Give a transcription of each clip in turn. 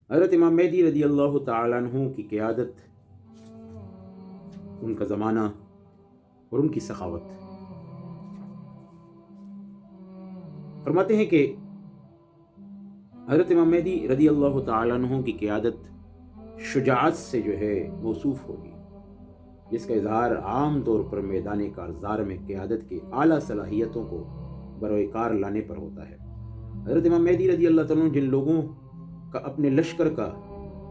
حضرت امام مہدی رضی اللہ تعالیٰ عنہ کی قیادت، ان کا زمانہ اور ان کی سخاوت، فرماتے ہیں کہ حضرت امام مہدی رضی اللہ تعالیٰ عنہ کی قیادت شجاعت سے موصوف ہوگی، جس کا اظہار عام طور پر میدان کارزار میں قیادت کے اعلیٰ صلاحیتوں کو بروئے کار لانے پر ہوتا ہے۔ حضرت امام مہدی رضی اللہ تعالیٰ عنہ جن لوگوں کا اپنے لشکر کا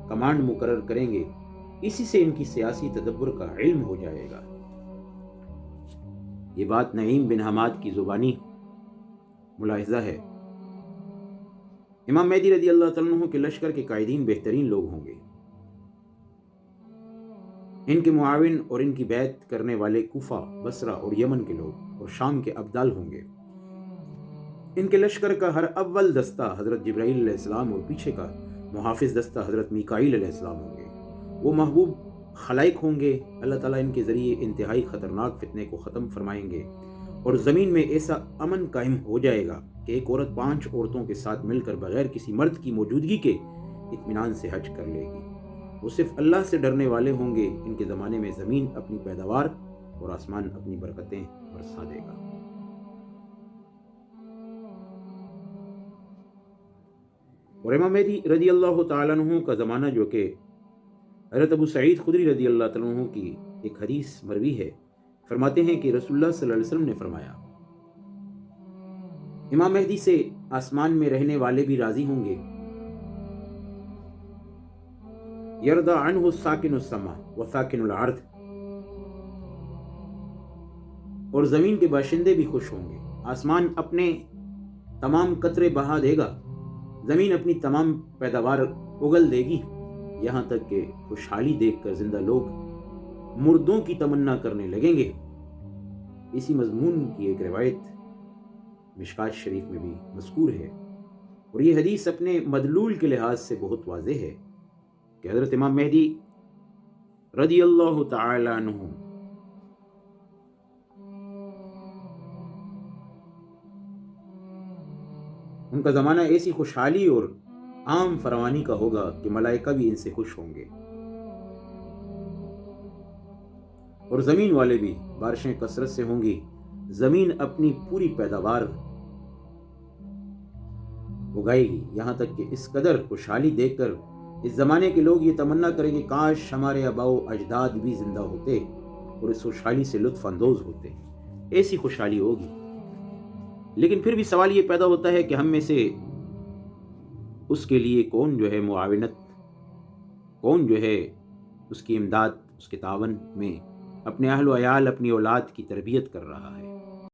کمانڈ مقرر کریں گے، اسی سے ان کی سیاسی تدبر کا علم ہو جائے گا۔ یہ بات نعیم بن حماد کی زبانی ملاحظہ ہے۔ امام مہدی رضی اللہ تعالیٰ عنہ کے لشکر کے قائدین بہترین لوگ ہوں گے۔ ان کے معاون اور ان کی بیعت کرنے والے کوفہ، بصرہ اور یمن کے لوگ اور شام کے ابدال ہوں گے۔ ان کے لشکر کا ہر اول دستہ حضرت جبرائیل علیہ السلام اور پیچھے کا محافظ دستہ حضرت میکائیل علیہ السلام ہوں گے۔ وہ محبوب خلائق ہوں گے۔ اللہ تعالیٰ ان کے ذریعے انتہائی خطرناک فتنے کو ختم فرمائیں گے اور زمین میں ایسا امن قائم ہو جائے گا کہ ایک عورت 5 عورتوں کے ساتھ مل کر بغیر کسی مرد کی موجودگی کے اطمینان سے حج کر لے گی۔ وہ صرف اللہ سے ڈرنے والے ہوں گے۔ ان کے زمانے میں زمین اپنی پیداوار اور آسمان اپنی برکتیں برسا دے گا۔ اور امام مہدی رضی اللہ تعالیٰ عنہ کا زمانہ، جو کہ حضرت ابو سعید خدری رضی اللہ تعالیٰ عنہ کی ایک حدیث مروی ہے، فرماتے ہیں کہ رسول اللہ صلی اللہ علیہ وسلم نے فرمایا، امام مہدی سے آسمان میں رہنے والے بھی راضی ہوں گے۔ یرضی عنہ ساکن السما و ساکن الارض، اور زمین کے باشندے بھی خوش ہوں گے۔ آسمان اپنے تمام قطرے بہا دے گا، زمین اپنی تمام پیداوار اگل دے گی، یہاں تک کہ خوشحالی دیکھ کر زندہ لوگ مردوں کی تمنا کرنے لگیں گے۔ اسی مضمون کی ایک روایت مشکات شریف میں بھی مذکور ہے، اور یہ حدیث اپنے مدلول کے لحاظ سے بہت واضح ہے کہ حضرت امام مہدی رضی اللہ تعالی عنہ ان کا زمانہ ایسی خوشحالی اور عام فراوانی کا ہوگا کہ ملائکہ بھی ان سے خوش ہوں گے، اور زمین والے بھی بارشیں کثرت سے ہوں گی۔ زمین اپنی پوری پیداوار اگائے گی، یہاں تک کہ اس قدر خوشحالی دیکھ کر اس زمانے کے لوگ یہ تمنا کریں گے کاش ہمارے آباء و اجداد بھی زندہ ہوتے اور اس خوشحالی سے لطف اندوز ہوتے۔ ایسی خوشحالی ہوگی۔ لیکن پھر بھی سوال یہ پیدا ہوتا ہے کہ ہم میں سے اس کے لیے کون معاونت، کون اس کی امداد، اس کے تعاون میں اپنے اہل و عیال، اپنی اولاد کی تربیت کر رہا ہے۔